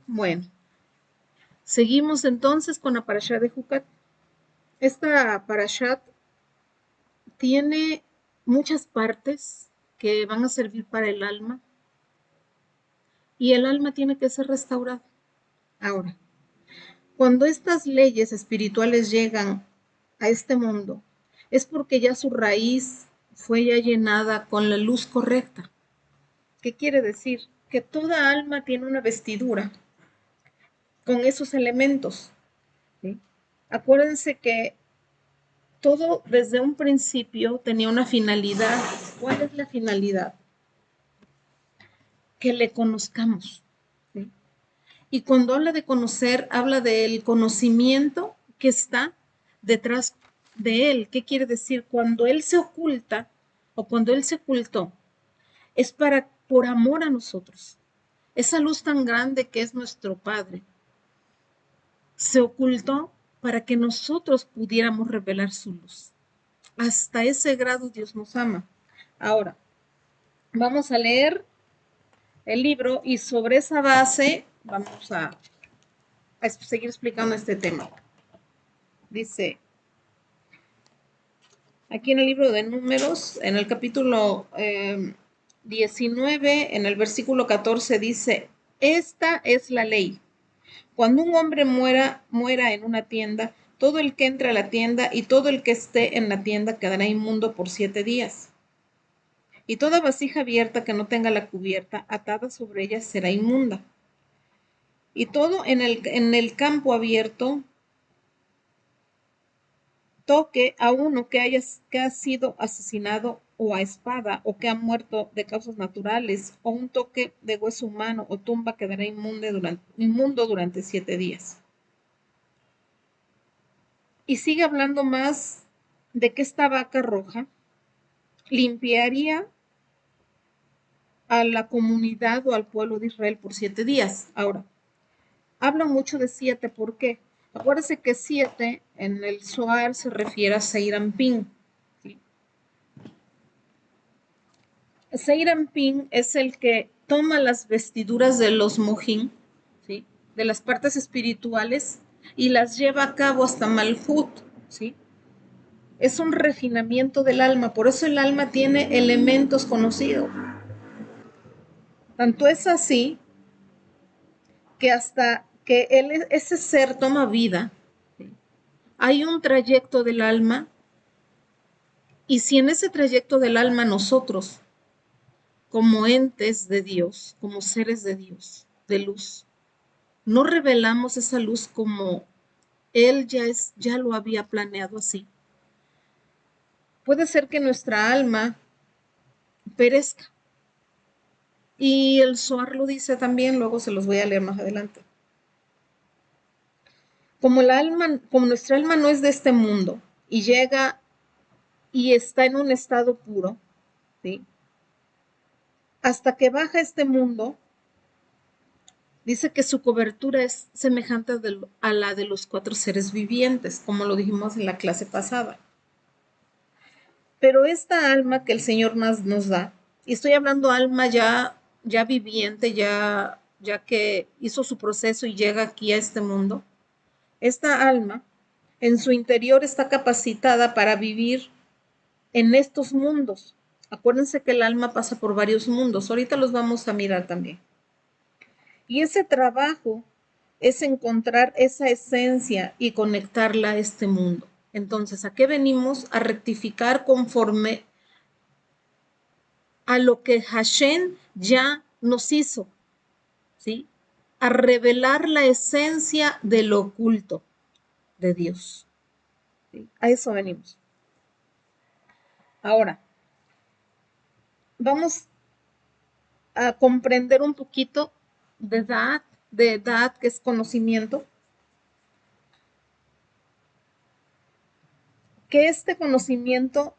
Bueno, seguimos entonces con la parashá de Jucat. Esta parashat tiene muchas partes que van a servir para el alma y el alma tiene que ser restaurada. Ahora, cuando estas leyes espirituales llegan a este mundo, es porque ya su raíz fue ya llenada con la luz correcta. ¿Qué quiere decir? Que toda alma tiene una vestidura con esos elementos, ¿sí? Acuérdense que todo desde un principio tenía una finalidad. ¿Cuál es la finalidad? Que le conozcamos, ¿sí? Y cuando habla de conocer, habla del conocimiento que está detrás de él. ¿Qué quiere decir? Cuando él se oculta o cuando él se ocultó, es por amor a nosotros. Esa luz tan grande que es nuestro Padre se ocultó para que nosotros pudiéramos revelar su luz. Hasta ese grado Dios nos ama. Ahora, vamos a leer el libro y sobre esa base vamos a seguir explicando este tema. Dice, aquí en el libro de Números, en el capítulo 19, en el versículo 14, dice, esta es la ley. Cuando un hombre muera en una tienda, todo el que entre a la tienda y todo el que esté en la tienda quedará inmundo por 7 días. Y toda vasija abierta que no tenga la cubierta atada sobre ella será inmunda. Y todo en el campo abierto toque a uno que ha sido asesinado o a espada o que ha muerto de causas naturales o un toque de hueso humano o tumba quedará inmundo durante 7 días. Y sigue hablando más de que esta vaca roja limpiaría a la comunidad o al pueblo de Israel por 7 días. Ahora, habla mucho de 7, ¿por qué? Acuérdense que 7 en el Zohar se refiere a Seirampín. ¿Sí? Seirampín es el que toma las vestiduras de los mojín, ¿sí? De las partes espirituales, y las lleva a cabo hasta Malhut, ¿sí? Es un refinamiento del alma, por eso el alma tiene elementos conocidos. Tanto es así que hasta que ese ser toma vida, ¿sí? Hay un trayecto del alma, y si en ese trayecto del alma nosotros, como entes de Dios, como seres de Dios, de luz, no revelamos esa luz como Él ya lo había planeado así, puede ser que nuestra alma perezca. Y el Zohar lo dice también, luego se los voy a leer más adelante. Como nuestra alma no es de este mundo y llega y está en un estado puro, ¿sí? Hasta que baja este mundo, dice que su cobertura es semejante a la de los 4 seres vivientes, como lo dijimos en la clase pasada. Pero esta alma que el Señor más nos da, y estoy hablando alma ya viviente, ya que hizo su proceso y llega aquí a este mundo, esta alma en su interior está capacitada para vivir en estos mundos. Acuérdense que el alma pasa por varios mundos, ahorita los vamos a mirar también. Y ese trabajo es encontrar esa esencia y conectarla a este mundo. Entonces, ¿a qué venimos? A rectificar conforme a lo que Hashem ya nos hizo, ¿sí? A revelar la esencia de lo oculto de Dios. ¿Sí? A eso venimos. Ahora, vamos a comprender un poquito de Da'at, que es conocimiento, que este conocimiento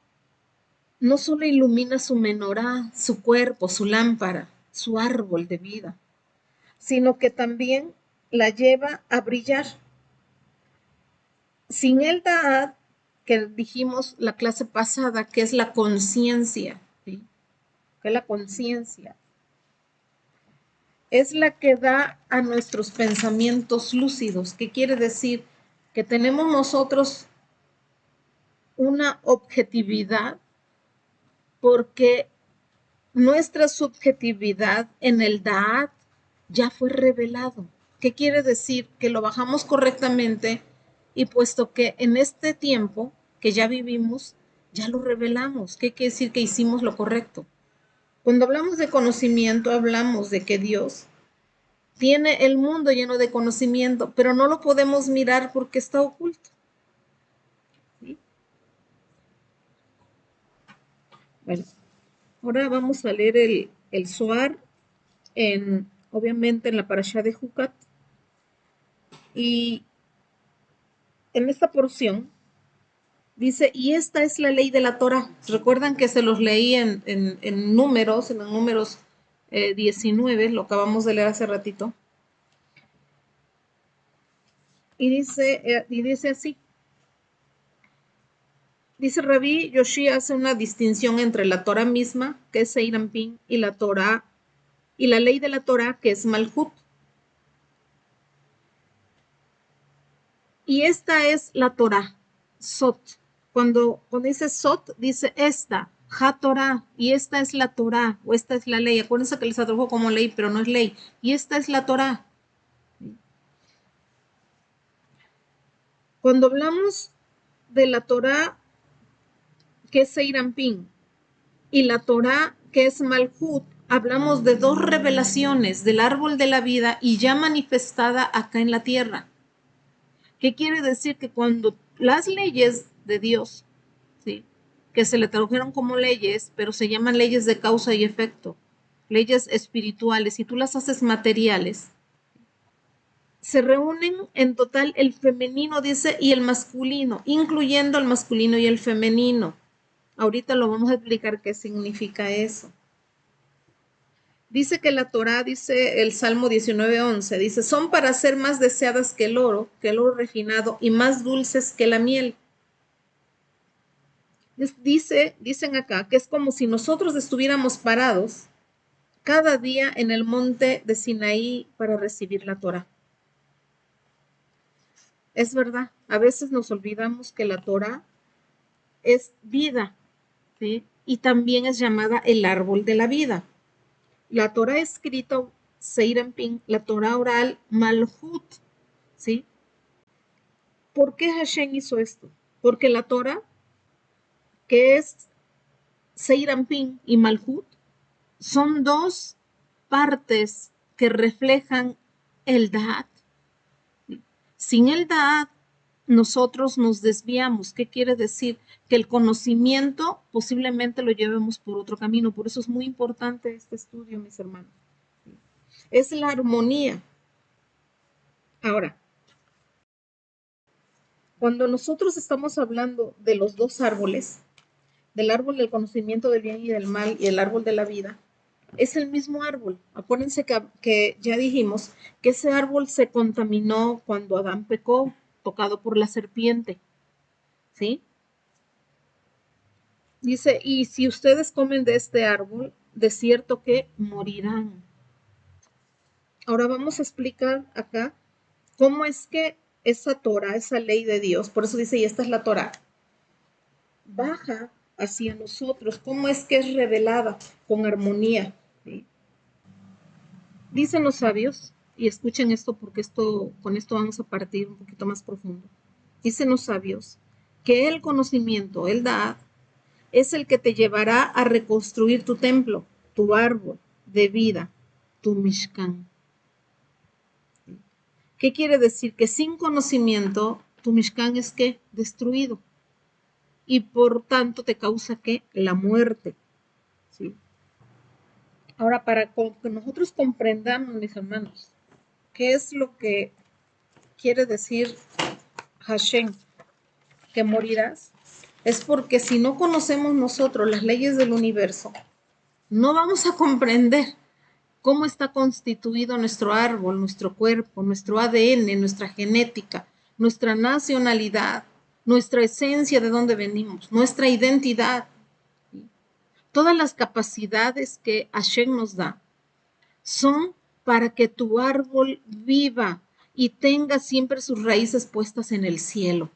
no solo ilumina su menorá, su cuerpo, su lámpara, su árbol de vida, sino que también la lleva a brillar. Sin el Da'at, que dijimos la clase pasada, que es la conciencia, ¿sí? Que es la conciencia. es la que da a nuestros pensamientos lúcidos. ¿Qué quiere decir? Que tenemos nosotros una objetividad porque nuestra subjetividad en el Da'at ya fue revelado. ¿Qué quiere decir? Que lo bajamos correctamente y puesto que en este tiempo que ya vivimos, ya lo revelamos. ¿Qué quiere decir? Que hicimos lo correcto. Cuando hablamos de conocimiento, hablamos de que Dios tiene el mundo lleno de conocimiento, pero no lo podemos mirar porque está oculto. ¿Sí? Bueno, ahora vamos a leer el Zohar, obviamente en la parashá de Jucat. Y en esta porción dice, y esta es la ley de la Torah. Recuerdan que se los leí en números, en los números 19, lo acabamos de leer hace ratito. Y dice así. Dice Rabí Yoshi hace una distinción entre la Torah misma, que es Seir Anpin, y la Torah, y la ley de la Torah, que es Malhut. Y esta es la Torah, Sot. Cuando dice Sot, dice esta, Ha Torah, y esta es la Torah, o esta es la ley. Acuérdense que les tradujo como ley, pero no es ley. Y esta es la Torah. Cuando hablamos de la Torah, que es Seir Anpin, y la Torah, que es Malhut, hablamos de dos revelaciones del árbol de la vida y ya manifestada acá en la tierra. ¿Qué quiere decir? Que cuando las leyes de Dios, ¿sí?, que se le tradujeron como leyes, pero se llaman leyes de causa y efecto, leyes espirituales, y tú las haces materiales, se reúnen en total el femenino, dice, y el masculino, incluyendo el masculino y el femenino. Ahorita lo vamos a explicar qué significa eso. Dice que la Torá, dice el Salmo 19:11, dice, son para ser más deseadas que el oro refinado, y más dulces que la miel. Dicen acá que es como si nosotros estuviéramos parados cada día en el monte de Sinaí para recibir la Torá. Es verdad, a veces nos olvidamos que la Torá es vida, ¿sí?, y también es llamada el árbol de la vida. La Torá escrita, Seir Anpin, la Torá oral, Malhut, ¿sí? ¿Por qué Hashem hizo esto? Porque la Torá, que es Seir Anpin y Malhut, son dos partes que reflejan el Da'at. Sin el Da'at, nosotros nos desviamos. ¿Qué quiere decir? Que el conocimiento posiblemente lo llevemos por otro camino. Por eso es muy importante este estudio, mis hermanos. Es la armonía. Ahora, cuando nosotros estamos hablando de los dos árboles, del árbol del conocimiento del bien y del mal y el árbol de la vida, es el mismo árbol. Acuérdense que ya dijimos que ese árbol se contaminó cuando Adán pecó, tocado por la serpiente, ¿sí? Dice, y si ustedes comen de este árbol, de cierto que morirán. Ahora vamos a explicar acá cómo es que esa Torah, esa ley de Dios, por eso dice, y esta es la Torah, baja hacia nosotros, cómo es que es revelada con armonía, ¿sí? Dicen los sabios, y escuchen esto porque con esto vamos a partir un poquito más profundo. Dicen los sabios que el conocimiento, el Da'at, es el que te llevará a reconstruir tu templo, tu árbol de vida, tu Mishkan. ¿Qué quiere decir? Que sin conocimiento, tu Mishkan es ¿qué? Destruido. Y por tanto te causa ¿qué? La muerte. ¿Sí? Ahora, para que nosotros comprendamos, mis hermanos, qué es lo que quiere decir Hashem, que morirás, es porque si no conocemos nosotros las leyes del universo, no vamos a comprender cómo está constituido nuestro árbol, nuestro cuerpo, nuestro ADN, nuestra genética, nuestra nacionalidad, nuestra esencia, de dónde venimos, nuestra identidad. Todas las capacidades que Hashem nos da son para que tu árbol viva y tenga siempre sus raíces puestas en el cielo.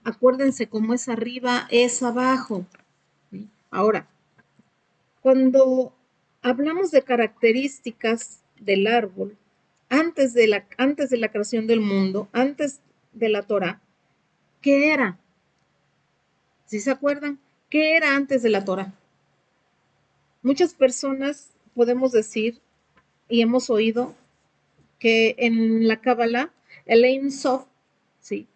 Acuérdense, como es arriba, es abajo. ¿Sí? Ahora, cuando hablamos de características del árbol, antes de la creación del mundo, antes de la Torá, ¿qué era? ¿Sí se acuerdan? ¿Qué era antes de la Torá? Muchas personas podemos decir y hemos oído que en la Kabbalah, el Ein Sof, ¿sí?,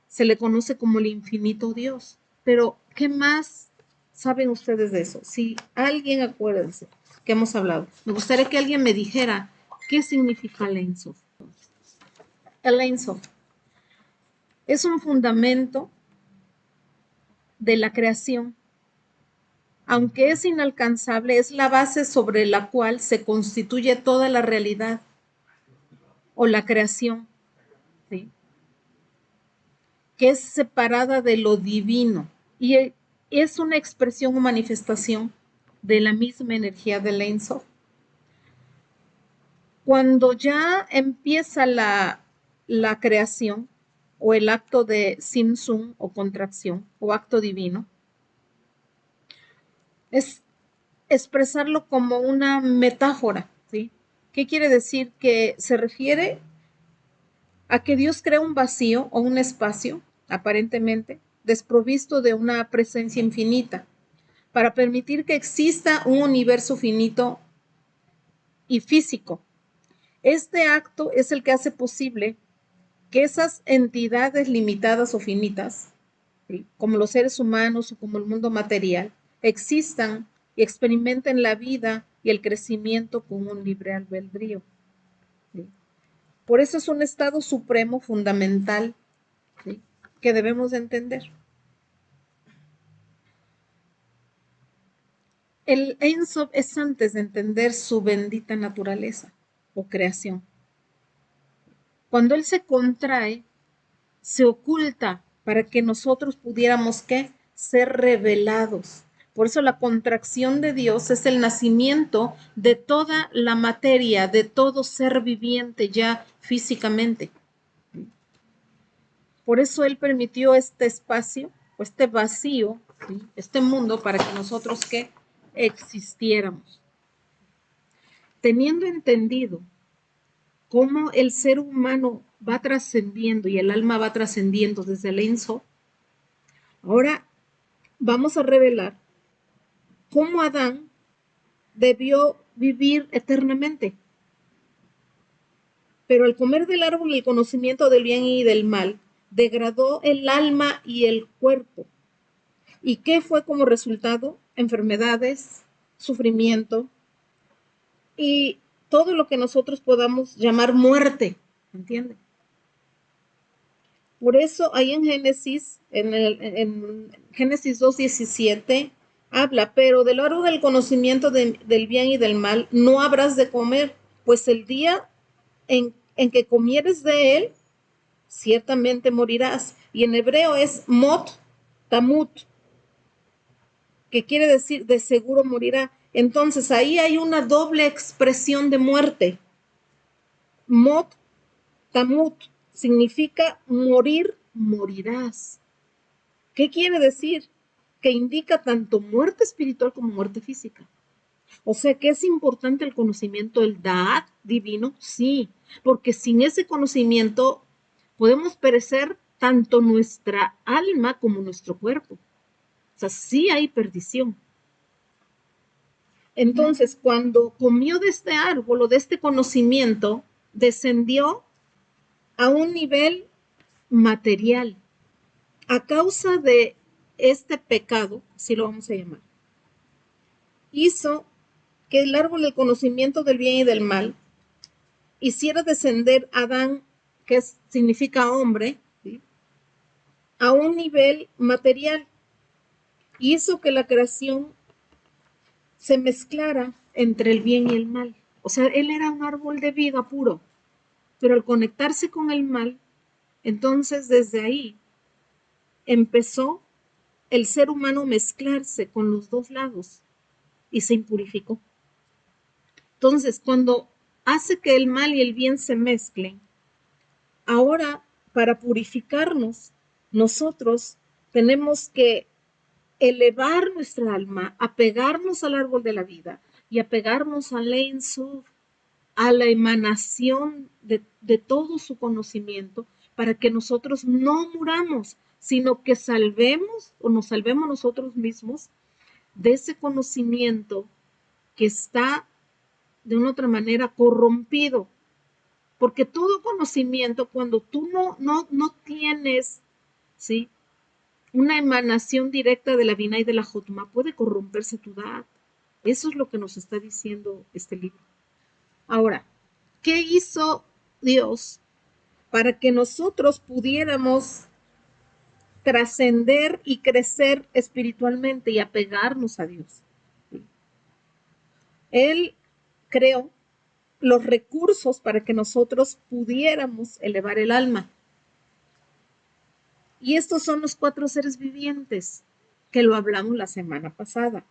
se le conoce como el infinito Dios. Pero, ¿qué más saben ustedes de eso? Si alguien, acuérdense que hemos hablado, me gustaría que alguien me dijera qué significa el Ein Sof. El Ein Sof es un fundamento de la creación. Aunque es inalcanzable, es la base sobre la cual se constituye toda la realidad o la creación, ¿sí?, que es separada de lo divino y es una expresión o manifestación de la misma energía del Ein Sof. Cuando ya empieza la creación o el acto de Simsum o contracción o acto divino, es expresarlo como una metáfora, ¿sí? ¿Qué quiere decir? Que se refiere a que Dios crea un vacío o un espacio, aparentemente, desprovisto de una presencia infinita, para permitir que exista un universo finito y físico. Este acto es el que hace posible que esas entidades limitadas o finitas, ¿sí?, como los seres humanos o como el mundo material, existan y experimenten la vida y el crecimiento con un libre albedrío. ¿Sí? Por eso es un estado supremo fundamental, ¿sí?, que debemos de entender. El Ein Sof es antes de entender su bendita naturaleza o creación. Cuando él se contrae, se oculta para que nosotros pudiéramos, ¿qué?, ser revelados. Por eso la contracción de Dios es el nacimiento de toda la materia, de todo ser viviente ya físicamente. Por eso Él permitió este espacio, o este vacío, ¿sí?, este mundo, para que nosotros, ¿qué?, existiéramos. Teniendo entendido cómo el ser humano va trascendiendo y el alma va trascendiendo desde el Ein Sof, ahora vamos a revelar cómo Adán debió vivir eternamente. Pero al comer del árbol del conocimiento del bien y del mal, degradó el alma y el cuerpo. ¿Y qué fue como resultado? Enfermedades, sufrimiento y todo lo que nosotros podamos llamar muerte, ¿entienden? Por eso ahí en Génesis, en Génesis 2:17, habla, pero del árbol del conocimiento del bien y del mal no habrás de comer, pues el día en que comieres de él, ciertamente morirás. Y en hebreo es mot tamut, que quiere decir de seguro morirá. Entonces ahí hay una doble expresión de muerte. Mot tamut significa morir, morirás. ¿Qué quiere decir? Que indica tanto muerte espiritual como muerte física. O sea que es importante el conocimiento del Da'at divino, sí, porque sin ese conocimiento podemos perecer tanto nuestra alma como nuestro cuerpo. O sea, sí hay perdición. Entonces, cuando comió de este árbol o de este conocimiento, descendió a un nivel material. A causa de este pecado, así lo vamos a llamar, hizo que el árbol del conocimiento del bien y del mal hiciera descender a Adán, que significa hombre, ¿sí?, a un nivel material. Hizo que la creación se mezclara entre el bien y el mal. O sea, él era un árbol de vida puro, pero al conectarse con el mal, entonces desde ahí empezó el ser humano mezclarse con los dos lados y se impurificó. Entonces, cuando hace que el mal y el bien se mezclen, ahora para purificarnos, nosotros tenemos que elevar nuestra alma, apegarnos al árbol de la vida y apegarnos al Ein Sof, a la emanación de todo su conocimiento, para que nosotros no muramos, sino que salvemos o nos salvemos nosotros mismos de ese conocimiento que está de una otra manera corrompido. Porque todo conocimiento, cuando tú no tienes, ¿sí?, una emanación directa de la Binah y de la Jotma, puede corromperse tu edad. Eso es lo que nos está diciendo este libro. Ahora, ¿qué hizo Dios para que nosotros pudiéramos trascender y crecer espiritualmente y apegarnos a Dios? Él creó los recursos para que nosotros pudiéramos elevar el alma. Y estos son los 4 seres vivientes que lo hablamos la semana pasada,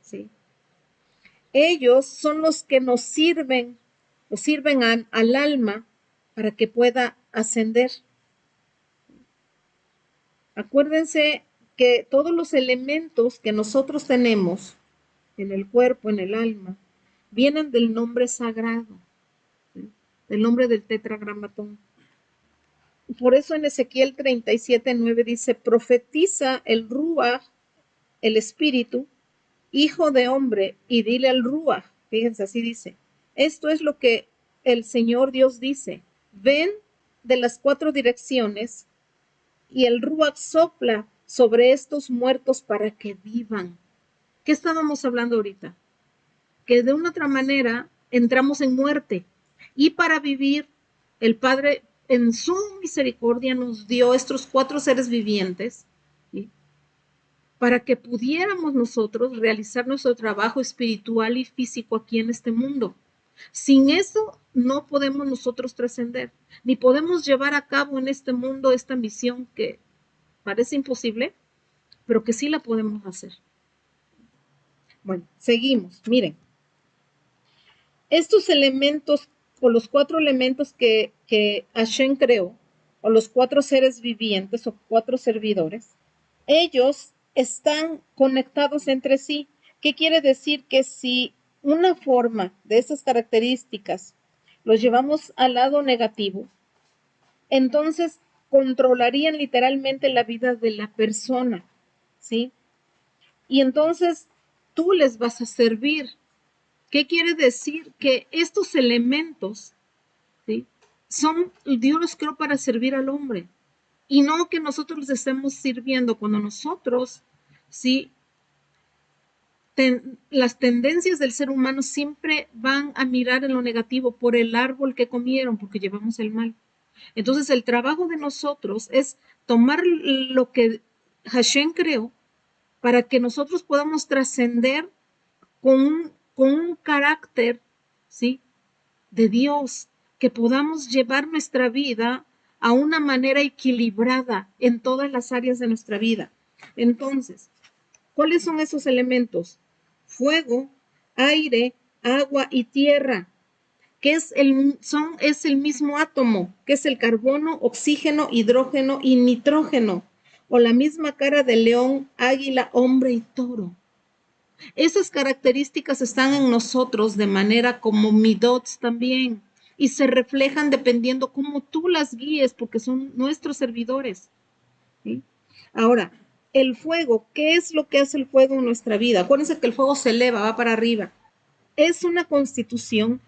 ¿sí? Ellos son los que nos sirven al alma para que pueda ascender. Acuérdense que todos los elementos que nosotros tenemos en el cuerpo, en el alma, vienen del nombre sagrado, ¿sí?, del nombre del tetragramatón. Por eso en Ezequiel 37:9 dice: profetiza el Ruach, el espíritu, hijo de hombre, y dile al Ruach. Fíjense, así dice: esto es lo que el Señor Dios dice: ven de las 4 direcciones y el Ruach sopla sobre estos muertos para que vivan. ¿Qué estábamos hablando ahorita? Que de una otra manera entramos en muerte, y para vivir el Padre en su misericordia nos dio estos 4 seres vivientes, ¿sí?, para que pudiéramos nosotros realizar nuestro trabajo espiritual y físico aquí en este mundo. Sin eso no podemos nosotros trascender, ni podemos llevar a cabo en este mundo esta misión que parece imposible, pero que sí la podemos hacer. Bueno, seguimos. Miren, estos elementos o los 4 elementos que Hashem creó, o los 4 seres vivientes o 4 servidores, ellos están conectados entre sí. ¿Qué quiere decir? Que si una forma de esas características los llevamos al lado negativo, entonces controlarían literalmente la vida de la persona, ¿sí? Y entonces tú les vas a servir. ¿Qué quiere decir? Que estos elementos, ¿sí?, Dios los creó para servir al hombre, y no que nosotros les estemos sirviendo cuando nosotros, ¿sí?, las tendencias del ser humano siempre van a mirar en lo negativo por el árbol que comieron, porque llevamos el mal. Entonces el trabajo de nosotros es tomar lo que Hashem creó para que nosotros podamos trascender con un carácter, ¿sí?, de Dios, que podamos llevar nuestra vida a una manera equilibrada en todas las áreas de nuestra vida. Entonces, ¿cuáles son esos elementos? Fuego, aire, agua y tierra, que es el mismo átomo, que es el carbono, oxígeno, hidrógeno y nitrógeno, o la misma cara de león, águila, hombre y toro. Esas características están en nosotros de manera como midots también, y se reflejan dependiendo cómo tú las guíes, porque son nuestros servidores, ¿sí? Ahora, el fuego, ¿qué es lo que hace el fuego en nuestra vida? Acuérdense que el fuego se eleva, va para arriba. Es una constitución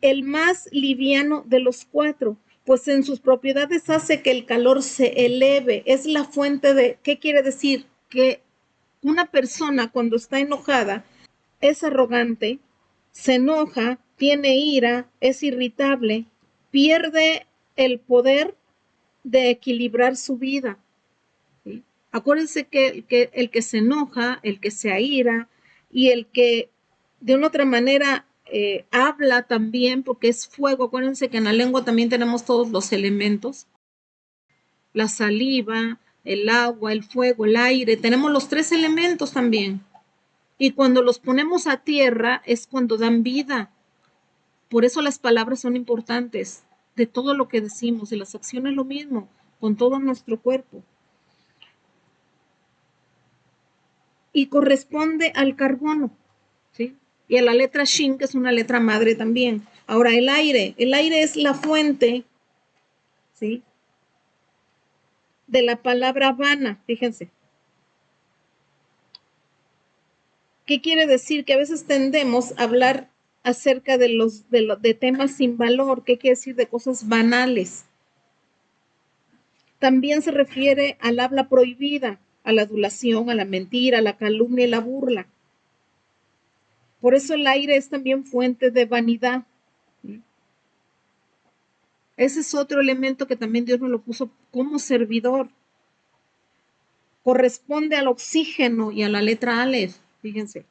el más liviano de los 4, pues en sus propiedades hace que el calor se eleve. Es la fuente de, ¿qué quiere decir? Que una persona cuando está enojada es arrogante, se enoja, tiene ira, es irritable, pierde el poder de equilibrar su vida, ¿sí? Acuérdense que el que se enoja, el que se aira y el que de una otra manera habla también, porque es fuego. Acuérdense que en la lengua también tenemos todos los elementos: la saliva, el agua, el fuego, el aire. Tenemos los 3 elementos también. Y cuando los ponemos a tierra es cuando dan vida. Por eso las palabras son importantes, de todo lo que decimos, y las acciones lo mismo, con todo nuestro cuerpo. Y corresponde al carbono, ¿sí? Y a la letra Shin, que es una letra madre también. Ahora, el aire es la fuente, ¿sí?, de la palabra vana, fíjense. ¿Qué quiere decir? Que a veces tendemos a hablar acerca de temas sin valor. ¿Qué quiere decir? De cosas banales. También se refiere al habla prohibida, a la adulación, a la mentira, a la calumnia y la burla. Por eso el aire es también fuente de vanidad. Ese es otro elemento que también Dios nos lo puso como servidor. Corresponde al oxígeno y a la letra Aleph, fíjense.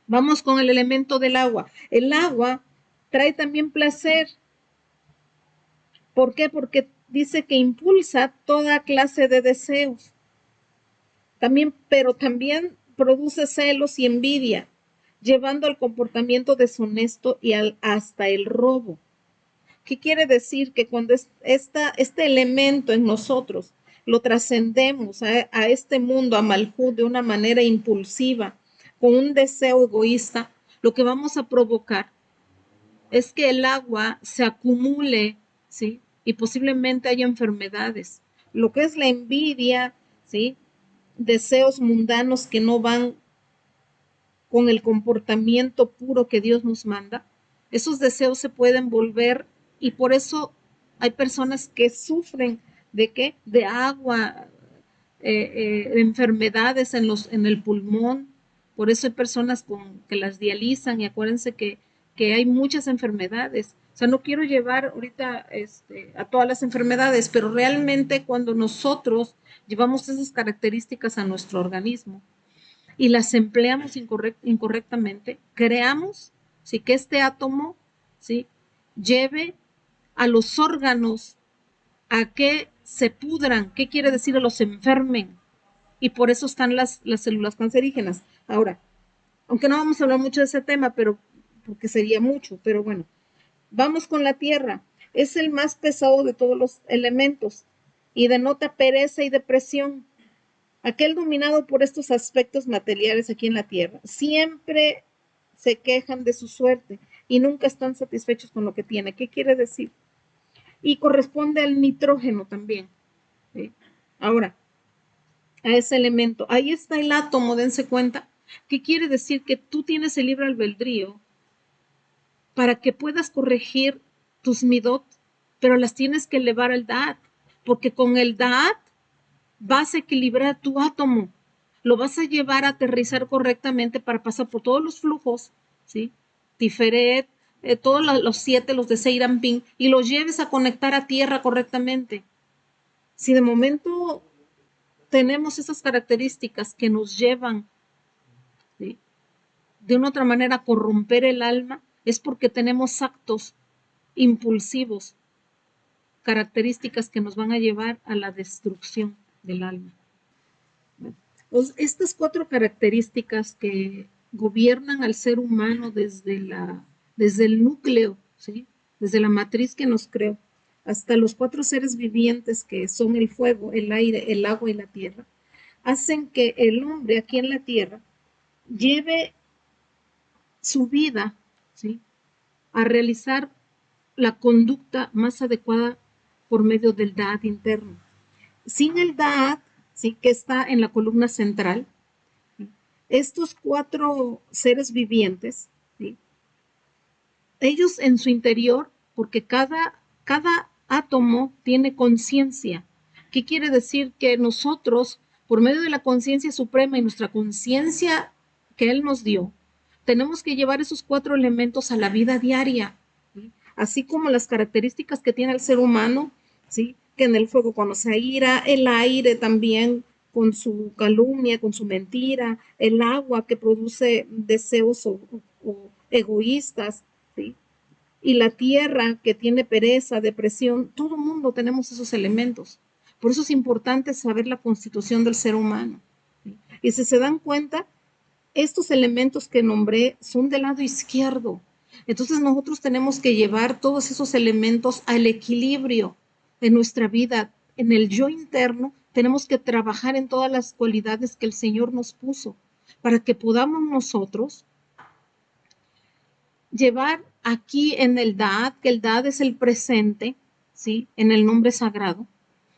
Vamos con el elemento del agua. El agua trae también placer. ¿Por qué? Porque dice que impulsa toda clase de deseos. También, pero también produce celos y envidia, llevando al comportamiento deshonesto y hasta el robo. ¿Qué quiere decir? Que cuando este elemento en nosotros lo trascendemos a este mundo, a Malhut, de una manera impulsiva, con un deseo egoísta, lo que vamos a provocar es que el agua se acumule, ¿sí? Y posiblemente haya enfermedades. Lo que es la envidia, ¿sí?, deseos mundanos que no van con el comportamiento puro que Dios nos manda, esos deseos se pueden volver, y por eso hay personas que sufren de qué, de agua, enfermedades en el pulmón. Por eso hay personas que las dializan, y acuérdense que hay muchas enfermedades. O sea, no quiero llevar ahorita a todas las enfermedades, pero realmente cuando nosotros llevamos esas características a nuestro organismo y las empleamos incorrectamente, creamos, ¿sí?, que este átomo, ¿sí?, lleve a los órganos a que se pudran. ¿Qué quiere decir? A los enfermen. Y por eso están las células cancerígenas. Ahora, aunque no vamos a hablar mucho de ese tema, pero porque sería mucho, pero bueno, vamos con la tierra. Es el más pesado de todos los elementos y denota pereza y depresión. Aquel dominado por estos aspectos materiales aquí en la tierra, siempre se quejan de su suerte y nunca están satisfechos con lo que tiene. ¿Qué quiere decir? Y corresponde al nitrógeno también, ¿sí? Ahora, a ese elemento, ahí está el átomo, dense cuenta. ¿Qué quiere decir? Que tú tienes el libre albedrío para que puedas corregir tus midot, pero las tienes que elevar al da'at, porque con el da'at vas a equilibrar tu átomo, lo vas a llevar a aterrizar correctamente para pasar por todos los flujos, ¿sí? Tiferet, todos los 7, los de Seirampin, y los lleves a conectar a tierra correctamente. Si de momento tenemos esas características que nos llevan, ¿sí?, de una otra manera a corromper el alma, es porque tenemos actos impulsivos, características que nos van a llevar a la destrucción del alma. Pues estas 4 características que gobiernan al ser humano desde el núcleo, ¿sí?, desde la matriz que nos creó, hasta los 4 seres vivientes que son el fuego, el aire, el agua y la tierra, hacen que el hombre aquí en la tierra lleve su vida, ¿sí?, a realizar la conducta más adecuada por medio del Da'at interno. Sin el Da'at, ¿sí?, que está en la columna central, estos 4 seres vivientes, ¿sí?, ellos en su interior, porque cada átomo tiene conciencia. ¿Qué quiere decir? Que nosotros, por medio de la conciencia suprema y nuestra conciencia que Él nos dio, tenemos que llevar esos 4 elementos a la vida diaria, ¿sí?, así como las características que tiene el ser humano, ¿sí?, que en el fuego cuando se aira, el aire también con su calumnia, con su mentira, el agua que produce deseos o egoístas, ¿sí?, y la tierra que tiene pereza, depresión. Todo mundo tenemos esos elementos. Por eso es importante saber la constitución del ser humano, ¿sí? Y si se dan cuenta, estos elementos que nombré son del lado izquierdo. Entonces nosotros tenemos que llevar todos esos elementos al equilibrio de nuestra vida. En el yo interno tenemos que trabajar en todas las cualidades que el Señor nos puso para que podamos nosotros llevar aquí en el Da'at, que el Da'at es el presente, ¿sí? En el nombre sagrado,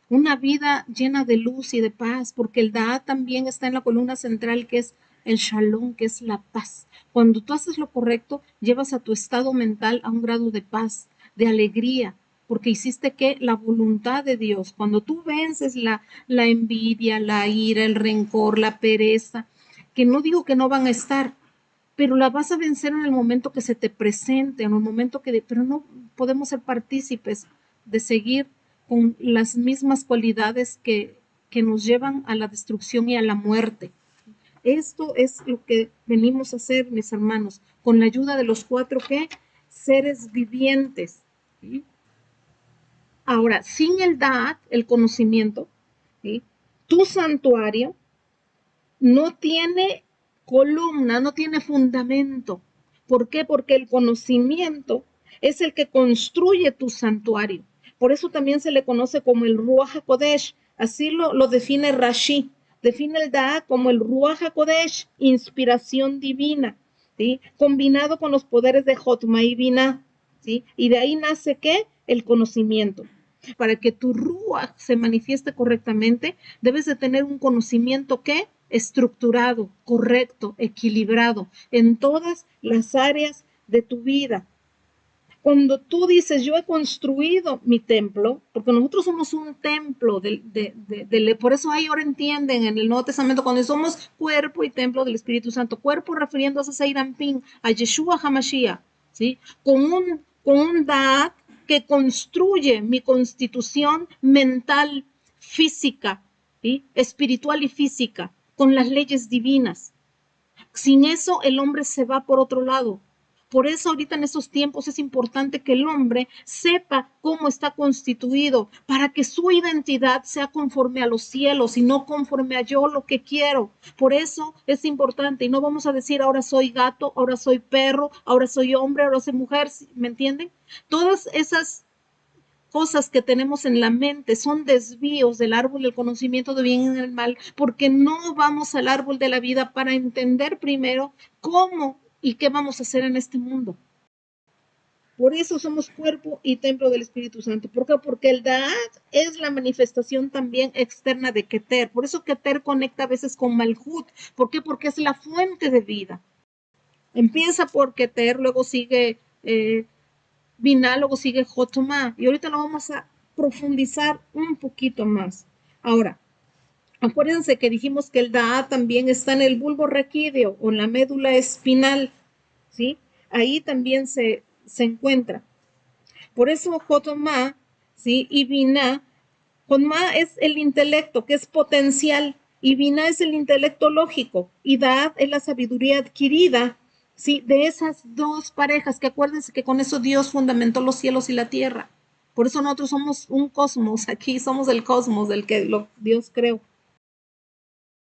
una vida llena de luz y de paz, porque el Da'at también está en la columna central, que es el Shalom, que es la paz. Cuando tú haces lo correcto, llevas a tu estado mental a un grado de paz, de alegría, porque hiciste que la voluntad de Dios, cuando tú vences la envidia, la ira, el rencor, la pereza, que no digo que no van a estar, pero la vas a vencer en el momento que se te presente, en el momento pero no podemos ser partícipes de seguir con las mismas cualidades que nos llevan a la destrucción y a la muerte. Esto es lo que venimos a hacer, mis hermanos, con la ayuda de los cuatro seres vivientes. ¿Sí? Ahora, sin el Da'at, el conocimiento, ¿sí? Tu santuario no tiene columna, no tiene fundamento. ¿Por qué? Porque el conocimiento es el que construye tu santuario. Por eso también se le conoce como el Ruach HaKodesh. Así lo define Rashi. Define el Da como el Ruach HaKodesh, inspiración divina, ¿sí? Combinado con los poderes de Jotma y Binah, ¿sí? Y de ahí nace ¿qué? El conocimiento. Para que tu Ruach se manifieste correctamente, debes de tener un conocimiento ¿qué? Estructurado, correcto, equilibrado en todas las áreas de tu vida. Cuando tú dices, yo he construido mi templo, porque nosotros somos un templo, por eso ahí ahora entienden en el Nuevo Testamento, cuando somos cuerpo y templo del Espíritu Santo, cuerpo refiriéndose a Seirampín, a Yeshua HaMashiach, ¿sí? Con un Da'at que construye mi constitución mental, física, ¿sí? Espiritual y física, con las leyes divinas. Sin eso el hombre se va por otro lado. Por eso ahorita en estos tiempos es importante que el hombre sepa cómo está constituido para que su identidad sea conforme a los cielos y no conforme a yo lo que quiero. Por eso es importante y no vamos a decir ahora soy gato, ahora soy perro, ahora soy hombre, ahora soy mujer, ¿me entienden? Todas esas cosas que tenemos en la mente son desvíos del árbol del conocimiento de bien y del mal, porque no vamos al árbol de la vida para entender primero cómo y qué vamos a hacer en este mundo. Por eso somos cuerpo y templo del Espíritu Santo. ¿Por qué? Porque el Da'at es la manifestación también externa de Keter. Por eso Keter conecta a veces con Malhut. ¿Por qué? Porque es la fuente de vida. Empieza por Keter, luego sigue Binah, luego sigue Jotma. Y ahorita lo vamos a profundizar un poquito más. Ahora, acuérdense que dijimos que el Da'at también está en el bulbo raquídeo o en la médula espinal, ¿sí? Ahí también se encuentra. Por eso Jotma, ¿sí? Y Binah, Jotma es el intelecto, que es potencial, y Binah es el intelecto lógico, y Da'at es la sabiduría adquirida, ¿sí? De esas dos parejas, que acuérdense que con eso Dios fundamentó los cielos y la tierra. Por eso nosotros somos un cosmos, aquí somos el cosmos del que Dios creó.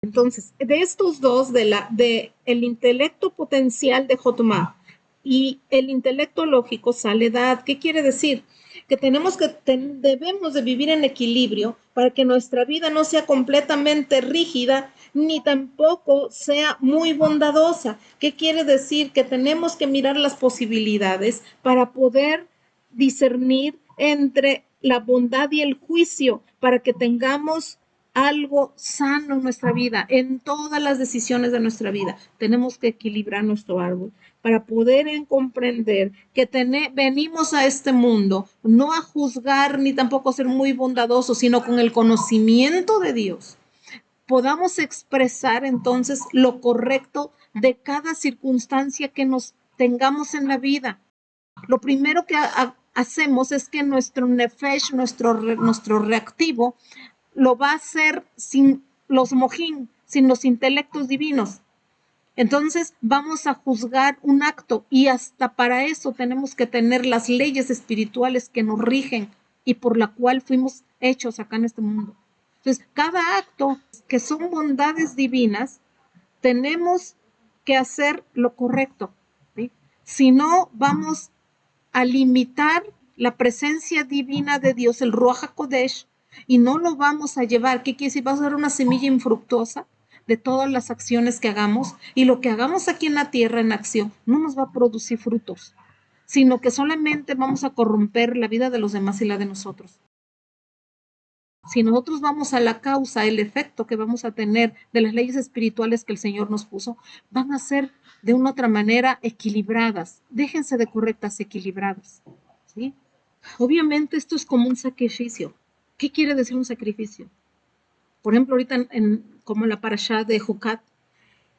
Entonces, de estos dos, de el intelecto potencial de Jotma y el intelecto lógico sale Da'at. ¿Qué quiere decir? Que debemos de vivir en equilibrio para que nuestra vida no sea completamente rígida ni tampoco sea muy bondadosa. ¿Qué quiere decir? Que tenemos que mirar las posibilidades para poder discernir entre la bondad y el juicio para que tengamos algo sano en nuestra vida, en todas las decisiones de nuestra vida. Tenemos que equilibrar nuestro árbol para poder comprender que venimos a este mundo no a juzgar ni tampoco a ser muy bondadosos, sino con el conocimiento de Dios. Podamos expresar entonces lo correcto de cada circunstancia que nos tengamos en la vida. Lo primero que hacemos es que nuestro nefesh, nuestro reactivo, lo va a hacer sin los mojín, sin los intelectos divinos. Entonces vamos a juzgar un acto y hasta para eso tenemos que tener las leyes espirituales que nos rigen y por la cual fuimos hechos acá en este mundo. Entonces, cada acto que son bondades divinas, tenemos que hacer lo correcto, ¿sí? Si no, vamos a limitar la presencia divina de Dios, el Ruach HaKodesh, y no lo vamos a llevar. ¿Qué quiere decir? Va a ser una semilla infructuosa de todas las acciones que hagamos, y lo que hagamos aquí en la tierra en acción no nos va a producir frutos, sino que solamente vamos a corromper la vida de los demás y la de nosotros. Si nosotros vamos a la causa, el efecto que vamos a tener de las leyes espirituales que el Señor nos puso, van a ser de una otra manera equilibradas. Déjense de correctas, equilibradas. ¿Sí? Obviamente esto es como un sacrificio. ¿Qué quiere decir un sacrificio? Por ejemplo, ahorita como la parashá de Jucat,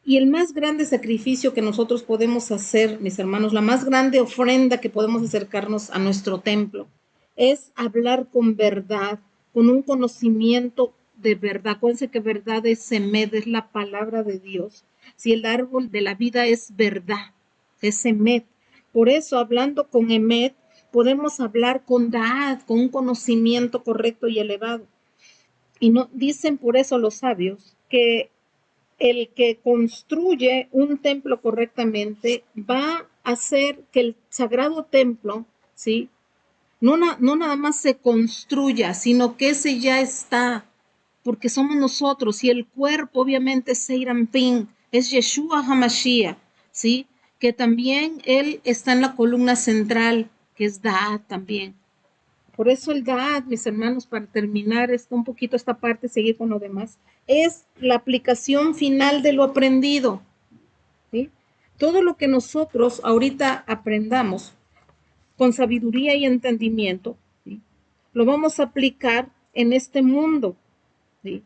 y el más grande sacrificio que nosotros podemos hacer, mis hermanos, la más grande ofrenda que podemos acercarnos a nuestro templo, es hablar con verdad, con un conocimiento de verdad. Acuérdense que verdad es Emet, es la palabra de Dios. Si el árbol de la vida es verdad, es Emet. Por eso, hablando con Emet, podemos hablar con Da'at, con un conocimiento correcto y elevado. Y no dicen por eso los sabios que el que construye un templo correctamente va a hacer que el sagrado templo, ¿sí? No nada más se construya, sino que ese ya está, porque somos nosotros, y el cuerpo obviamente es Seirampin, es Yeshua HaMashiach, ¿sí? Que también él está en la columna central, que es Da'at también. Por eso el Da'at, mis hermanos, para terminar un poquito esta parte, seguir con lo demás, es la aplicación final de lo aprendido. ¿Sí? Todo lo que nosotros ahorita aprendamos con sabiduría y entendimiento, ¿sí? Lo vamos a aplicar en este mundo. ¿Sí?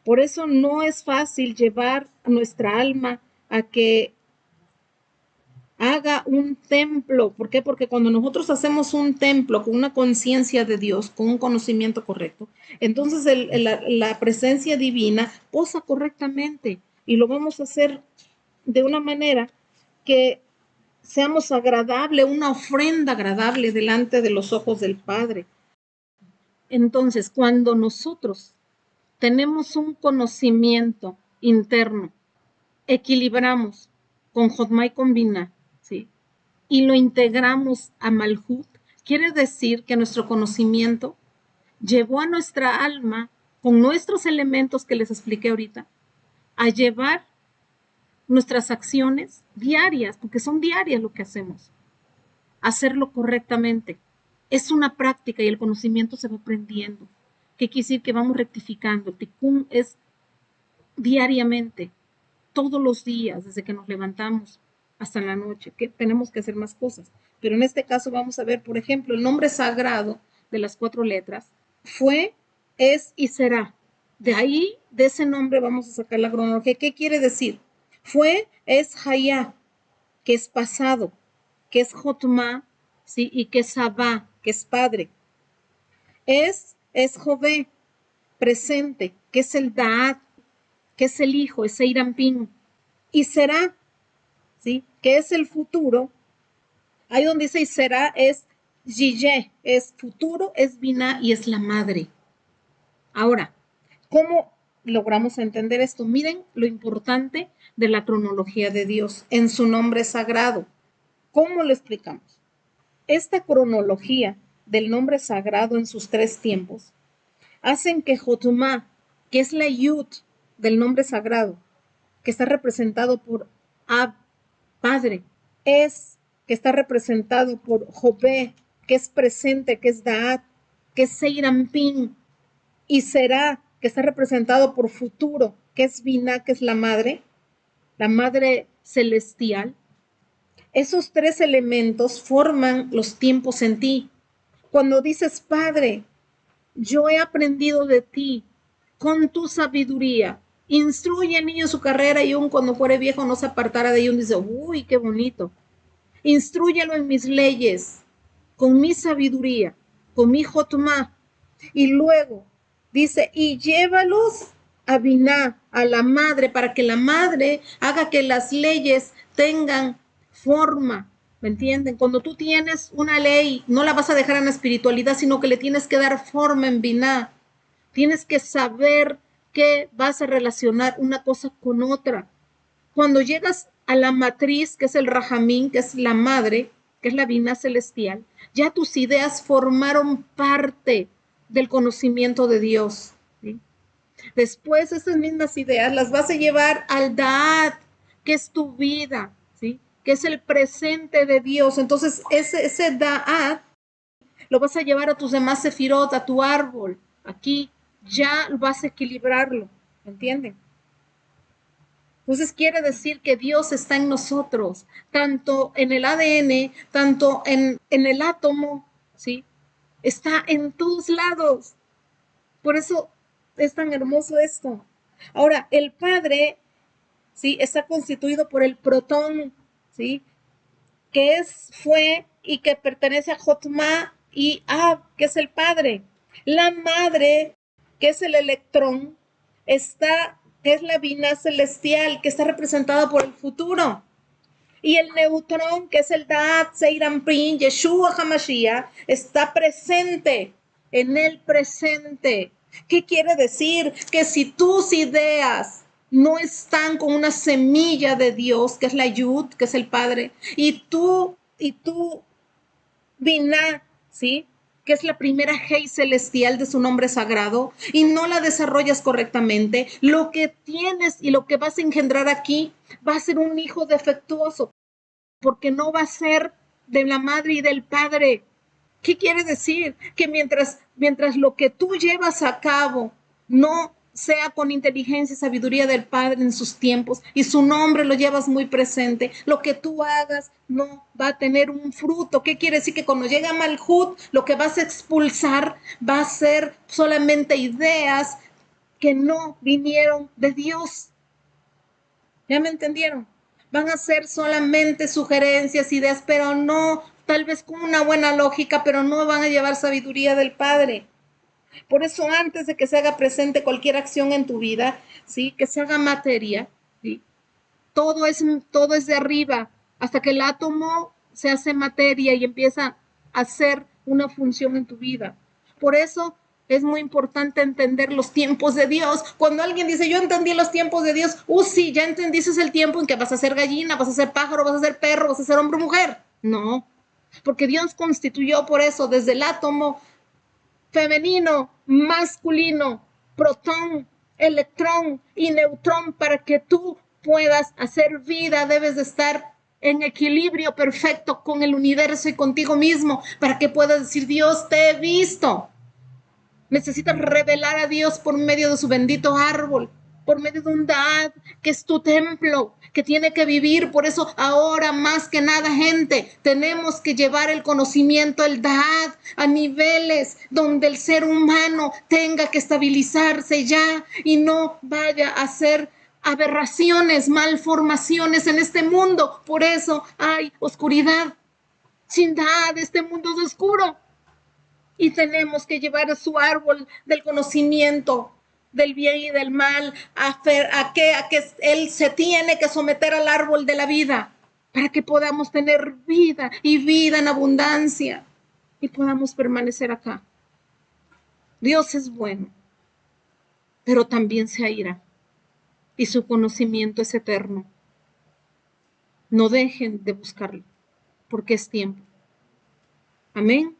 Por eso no es fácil llevar a nuestra alma a que haga un templo. ¿Por qué? Porque cuando nosotros hacemos un templo con una conciencia de Dios, con un conocimiento correcto, entonces la presencia divina posa correctamente, y lo vamos a hacer de una manera que seamos agradable, una ofrenda agradable delante de los ojos del Padre. Entonces, cuando nosotros tenemos un conocimiento interno, equilibramos con Jotma y con Binah, ¿sí? Y lo integramos a Malhut, quiere decir que nuestro conocimiento llevó a nuestra alma, con nuestros elementos que les expliqué ahorita, a llevar nuestras acciones diarias, porque son diarias lo que hacemos, hacerlo correctamente. Es una práctica y el conocimiento se va aprendiendo. ¿Qué quiere decir? Que vamos rectificando. El tikkun es diariamente, todos los días, desde que nos levantamos hasta la noche, que tenemos que hacer más cosas. Pero en este caso vamos a ver, por ejemplo, el nombre sagrado de las 4 letras, fue, es y será. De ahí, de ese nombre vamos a sacar la cronología. ¿Qué quiere decir? Fue, es Hayá, que es pasado, que es Jotma, ¿sí? Y que es Sabá, que es padre. Es Jové, presente, que es el Da'at, que es el hijo, es Seirampin. Y será, ¿sí? Que es el futuro. Ahí donde dice y será es Yiyé, es futuro, es Binah y es la madre. Ahora, ¿cómo logramos entender esto? Miren lo importante de la cronología de Dios en su nombre sagrado. ¿Cómo lo explicamos? Esta cronología del nombre sagrado en sus 3 tiempos hacen que Jotumá, que es la Yud del nombre sagrado, que está representado por Ab, Padre, es que está representado por Jové, que es presente, que es Da'at, que es Seirampin, y será, que está representado por futuro, que es Binah, que es la madre celestial. Esos 3 elementos forman los tiempos en ti. Cuando dices, Padre, yo he aprendido de ti con tu sabiduría, instruye al niño en su carrera y aún cuando fuere viejo no se apartará de ella. Dice, uy, qué bonito. Instrúyalo en mis leyes, con mi sabiduría, con mi Jotma. Y luego dice, y llévalos a Binah, a la madre, para que la madre haga que las leyes tengan forma. ¿Me entienden? Cuando tú tienes una ley, no la vas a dejar en la espiritualidad, sino que le tienes que dar forma en Binah. Tienes que saber que vas a relacionar una cosa con otra. Cuando llegas a la matriz, que es el Rajamín, que es la madre, que es la Binah celestial, ya tus ideas formaron parte del conocimiento de Dios, ¿sí? Después esas mismas ideas las vas a llevar al Da'at, que es tu vida, ¿sí? Que es el presente de Dios. Entonces ese Da'at lo vas a llevar a tus demás sefirot, a tu árbol. Aquí ya vas a equilibrarlo, ¿entienden? Entonces quiere decir que Dios está en nosotros, tanto en el ADN, tanto en el átomo, ¿sí? Está en todos lados. Por eso es tan hermoso esto. Ahora, el Padre, ¿sí? Está constituido por el protón, ¿sí? Que fue y que pertenece a Jotma y Ab, que es el Padre. La Madre, que es el electrón, es la Binah celestial, que está representada por el futuro. Y el neutrón, que es el Da'at Seiram-Prin, Yeshua HaMashiach, está presente, en el presente. ¿Qué quiere decir? Que si tus ideas no están con una semilla de Dios, que es la Yud, que es el Padre, y tú Binah, ¿sí? Que es la primera Hei celestial de su nombre sagrado, y no la desarrollas correctamente, lo que tienes y lo que vas a engendrar aquí va a ser un hijo defectuoso, porque no va a ser de la madre y del padre. ¿Qué quiere decir? Que mientras lo que tú llevas a cabo no sea con inteligencia y sabiduría del Padre en sus tiempos y su nombre lo llevas muy presente, lo que tú hagas no va a tener un fruto. ¿Qué quiere decir? Que cuando llega Malhut, lo que vas a expulsar va a ser solamente ideas que no vinieron de Dios. ¿Ya me entendieron? Van a ser solamente sugerencias, ideas, pero no, tal vez con una buena lógica, pero no van a llevar sabiduría del Padre. Por eso, antes de que se haga presente cualquier acción en tu vida, ¿sí? Que se haga materia, ¿sí? Todo es de arriba, hasta que el átomo se hace materia y empieza a hacer una función en tu vida. Por eso es muy importante entender los tiempos de Dios. Cuando alguien dice, yo entendí los tiempos de Dios, sí, ya entendiste el tiempo en que vas a ser gallina, vas a ser pájaro, vas a ser perro, vas a ser hombre o mujer. No, porque Dios constituyó por eso desde el átomo femenino, masculino, protón, electrón y neutrón. Para que tú puedas hacer vida, debes de estar en equilibrio perfecto con el universo y contigo mismo, para que puedas decir, Dios, te he visto. Necesitas revelar a Dios por medio de su bendito árbol, por medio de un Da'at, que es tu templo, que tiene que vivir. Por eso ahora más que nada, gente, tenemos que llevar el conocimiento, el Da'at, a niveles donde el ser humano tenga que estabilizarse ya y no vaya a hacer aberraciones, malformaciones en este mundo. Por eso hay oscuridad. Sin Da'at, este mundo es oscuro. Y tenemos que llevar a su árbol del conocimiento del bien y del mal, a que él se tiene que someter al árbol de la vida, para que podamos tener vida y vida en abundancia y podamos permanecer acá. Dios es bueno, pero también se aira y su conocimiento es eterno. No dejen de buscarlo, porque es tiempo. Amén.